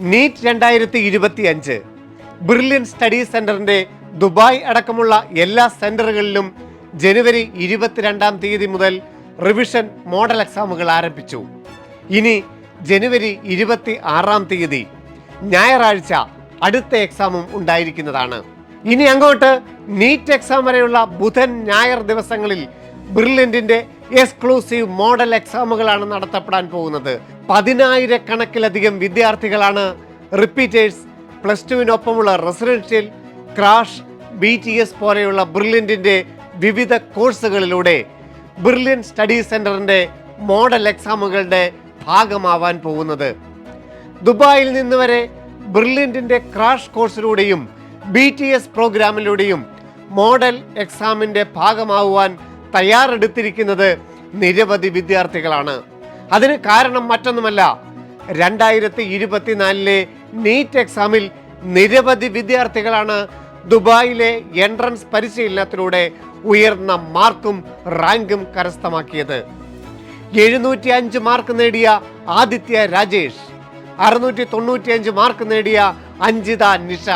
NEET 2025 brilliant study സെന്ററിന്റെ Dubai അടക്കമുള്ള എല്ലാ സെന്ററുകളിലും ജനുവരി 22-ാം തീയതി മുതൽ റിവിഷൻ മോഡൽ എക്സാമുകൾ ആരംഭിച്ചു. ഇനി ജനുവരി 26-ാം തീയതി ഞായറാഴ്ച അടുത്ത എക്സാമും ഉണ്ടായിരിക്കുന്നതാണ്. ഇനി അങ്ങോട്ട് നീറ്റ് എക്സാം വരെയുള്ള ബുധൻ ഞായർ ദിവസങ്ങളിൽ ബ്രില്യന്റിന്റെ എക്സ്ക്ലൂസീവ് മോഡൽ എക്സാമുകളാണ് നടത്തപ്പെടാൻ പോകുന്നത്. 10,000-കണക്കിലധികം വിദ്യാർത്ഥികളാണ് റിപ്പീറ്റേഴ്സ്, പ്ലസ് ടുവിനൊപ്പമുള്ള റെസിഡൻഷ്യൽ, ക്രാഷ്, BTS പോലെയുള്ള ബ്രില്യന്റിന്റെ വിവിധ കോഴ്സുകളിലൂടെ ബ്രില്യൻ സ്റ്റഡി സെന്ററിന്റെ മോഡൽ എക്സാമുകളുടെ ഭാഗമാവാൻ പോകുന്നത്. ദുബായിൽ നിന്ന് വരെ ബ്രില്യന്റിന്റെ ക്രാഷ് കോഴ്സിലൂടെയും BTS പ്രോഗ്രാമിലൂടെയും മോഡൽ എക്സാമിന്റെ ഭാഗമാവുവാൻ തയ്യാറെടുത്തിരിക്കുന്നത് നിരവധി വിദ്യാർത്ഥികളാണ്. അതിന് കാരണം മറ്റൊന്നുമല്ല, 2024 നീറ്റ് എക്സാമിൽ നിരവധി വിദ്യാർത്ഥികളാണ് ദുബായിലെ എൻട്രൻസ് പരിശീലനത്തിലൂടെ ഉയർന്ന മാർക്കും റാങ്കും കരസ്ഥമാക്കിയത്. 705 മാർക്ക് നേടിയ ആദിത്യ രാജേഷ്, 695 മാർക്ക് നേടിയ അഞ്ജിത നിഷ,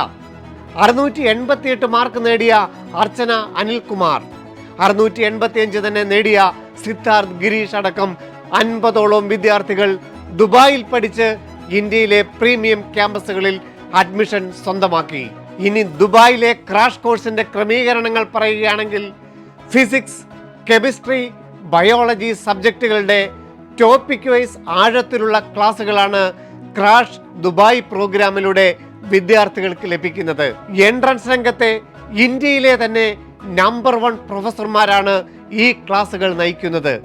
688 മാർക്ക് നേടിയ അർച്ചന അനിൽകുമാർ, 685 തന്നെ നേടിയ സിദ്ധാർത്ഥ് ഗിരീഷ് അടക്കം 50ഓളം വിദ്യാർത്ഥികൾ ദുബായിൽ പഠിച്ച് ഇന്ത്യയിലെ പ്രീമിയം ക്യാമ്പസുകളിൽ അഡ്മിഷൻ സ്വന്തമാക്കി. ഇനി ദുബായിലെ ക്രാഷ് കോഴ്സിന്റെ ക്രമീകരണങ്ങൾ പറയുകയാണെങ്കിൽ ഫിസിക്സ്, കെമിസ്ട്രി, ബയോളജി സബ്ജക്റ്റുകളുടെ ടോപ്പിക് വൈസ് ആഴത്തിലുള്ള ക്ലാസ്സുകളാണ് ക്രാഷ് ദുബായ് പ്രോഗ്രാമിലൂടെ വിദ്യാർത്ഥികൾക്ക് ലഭിക്കുന്നത്. എൻട്രൻസ് രംഗത്തെ ഇന്ത്യയിലെ തന്നെ നമ്പർ 1 പ്രൊഫസർമാരാണ് ഈ ക്ലാസുകൾ നയിക്കുന്നത്.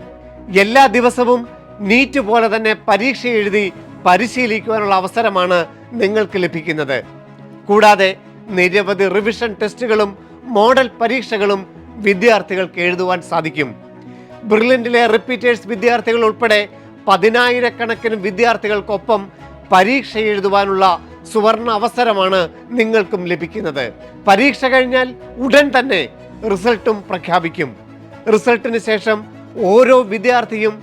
എല്ലാ ദിവസവും നീറ്റ് പോലെ തന്നെ പരീക്ഷ എഴുതി പരിശീലിക്കുവാനുള്ള അവസരമാണ് നിങ്ങൾക്ക് ലഭിക്കുന്നത്. കൂടാതെ നിരവധി റിവിഷൻ ടെസ്റ്റുകളും മോഡൽ പരീക്ഷകളും വിദ്യാർത്ഥികൾക്ക് എഴുതുവാൻ സാധിക്കും. ബ്രില്യന്റിലെ റിപ്പീറ്റേഴ്സ് വിദ്യാർത്ഥികൾ ഉൾപ്പെടെ 10,000-കണക്കിന് വിദ്യാർത്ഥികൾക്കൊപ്പം പരീക്ഷ എഴുതുവാനുള്ള സുവർണ അവസരമാണ് നിങ്ങൾക്കും ലഭിക്കുന്നത്. പരീക്ഷ കഴിഞ്ഞാൽ ഉടൻ തന്നെ റിസൾട്ടും പ്രഖ്യാപിക്കും. റിസൾട്ടിന് ശേഷം ഓരോ വിദ്യാർത്ഥിയും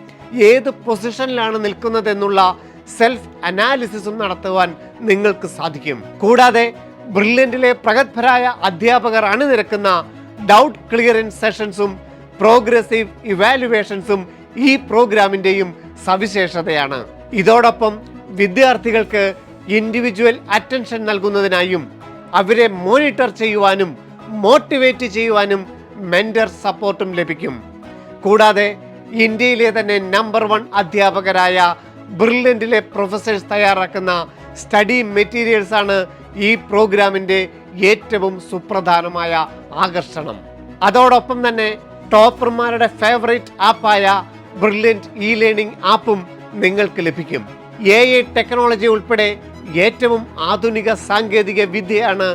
ഏത് പൊസിഷനിലാണ് നിൽക്കുന്നതെന്നുള്ള സെൽഫ് അനാലിസിസും നടത്തുവാൻ നിങ്ങൾക്ക് സാധിക്കും. കൂടാതെ ബ്രില്യന്റിലെ പ്രഗത്ഭരായ അധ്യാപകർ അണിനിരക്കുന്ന ഡൗട്ട് ക്ലിയറൻസ് സെഷൻസും പ്രോഗ്രസീവ് ഇവാലുവേഷൻസും ഈ പ്രോഗ്രാമിന്റെയും സവിശേഷതയാണ്. ഇതോടൊപ്പം വിദ്യാർത്ഥികൾക്ക് ഇൻഡിവിജ്വൽ അറ്റൻഷൻ നൽകുന്നതിനായും അവരെ മോണിറ്റർ ചെയ്യുവാനും മോട്ടിവേറ്റ് ചെയ്യുവാനും മെന്റർ സപ്പോർട്ടും ലഭിക്കും. കൂടാതെ ഇന്ത്യയിലെ തന്നെ നമ്പർ 1 അധ്യാപകരായ ബ്രില്യന്റിലെ പ്രൊഫസേഴ്സ് തയ്യാറാക്കുന്ന സ്റ്റഡി മെറ്റീരിയൽസ് ആണ് ഈ പ്രോഗ്രാമിന്റെ ഏറ്റവും സുപ്രധാനമായ ആകർഷണം. അതോടൊപ്പം തന്നെ ടോപ്പർമാരുടെ ഫേവറേറ്റ് ആപ്പായ ബ്രില്യന്റ് ലേണിംഗ് ആപ്പും നിങ്ങൾക്ക് ലഭിക്കും. AI ടെക്നോളജി ഉൾപ്പെടെ ഏറ്റവും ആധുനിക സാങ്കേതിക വിദ്യയാണ്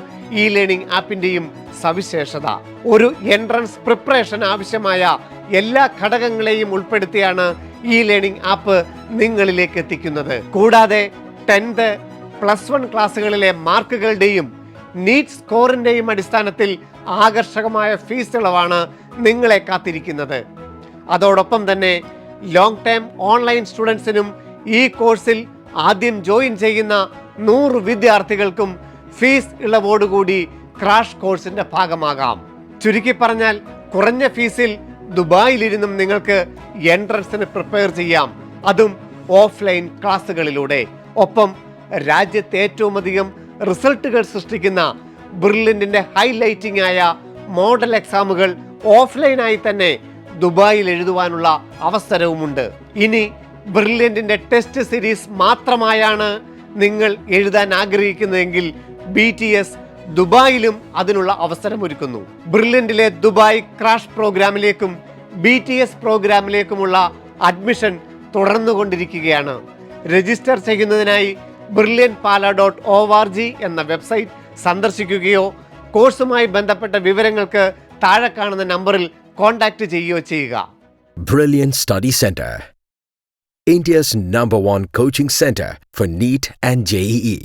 ലേണിംഗ് ആപ്പിന്റെയും സവിശേഷത. ഒരു എൻട്രൻസ് പ്രിപ്പറേഷൻ ആവശ്യമായ എല്ലാ ഘടകങ്ങളെയും ഉൾപ്പെടുത്തിയാണ് ലേണിംഗ് ആപ്പ് നിങ്ങളിലേക്ക് എത്തിക്കുന്നത്. കൂടാതെ 10th, +1 ക്ലാസ്സുകളിലെ മാർക്കുകളുടെയും നീറ്റ് സ്കോറിന്റെയും അടിസ്ഥാനത്തിൽ ആകർഷകമായ ഫീസ് ഇളവാണ് നിങ്ങളെ കാത്തിരിക്കുന്നത്. അതോടൊപ്പം തന്നെ ലോങ് ടൈം ഓൺലൈൻ സ്റ്റുഡൻസിനും ഈ കോഴ്സിൽ ആദ്യം ജോയിൻ ചെയ്യുന്ന 100 വിദ്യാർത്ഥികൾക്കും ഫീസ് ഇളവോടുകൂടി ക്രാഷ് കോഴ്സിന്റെ ഭാഗമാകാം. ചുരുക്കി പറഞ്ഞാൽ കുറഞ്ഞ ഫീസിൽ ദുബായിലിരുന്നും നിങ്ങൾക്ക് എൻട്രൻസിന് പ്രിപ്പയർ ചെയ്യാം, അതും ഓഫ്ലൈൻ ക്ലാസ്സുകളിലൂടെ. ഒപ്പം രാജ്യത്തെ ഏറ്റവും അധികം റിസൾട്ടുകൾ സൃഷ്ടിക്കുന്ന ബ്രില്യന്റിന്റെ ഹൈലൈറ്റിംഗ് ആയ മോഡൽ എക്സാമുകൾ ഓഫ്ലൈനായി തന്നെ ദുബായിൽ എഴുതുവാനുള്ള അവസരവുമുണ്ട്. ഇനി ബ്രില്യന്റിന്റെ ടെസ്റ്റ് സീരീസ് മാത്രമായാണ് നിങ്ങൾ എഴുതാൻ ആഗ്രഹിക്കുന്നതെങ്കിൽ BTS ദുബായിലും അതിനുള്ള അവസരമൊരുക്കുന്നു. ബ്രില്യന്റിലെ ദുബായ് ക്രാഷ് പ്രോഗ്രാമിലേക്കും BTS പ്രോഗ്രാമിലേക്കുമുള്ള അഡ്മിഷൻ തുടർന്നുകൊണ്ടിരിക്കുകയാണ്. രജിസ്റ്റർ ചെയ്യുന്നതിനായി brilliantpala.org എന്ന വെബ്സൈറ്റ് സന്ദർശിക്കുകയോ കോഴ്സുമായി ബന്ധപ്പെട്ട വിവരങ്ങൾക്ക് താഴെ കാണുന്ന നമ്പറിൽ കോൺടാക്ട് ചെയ്യുകയോ ചെയ്യുക. Brilliant Study Center, India's #1 coaching center for NEET and JEE.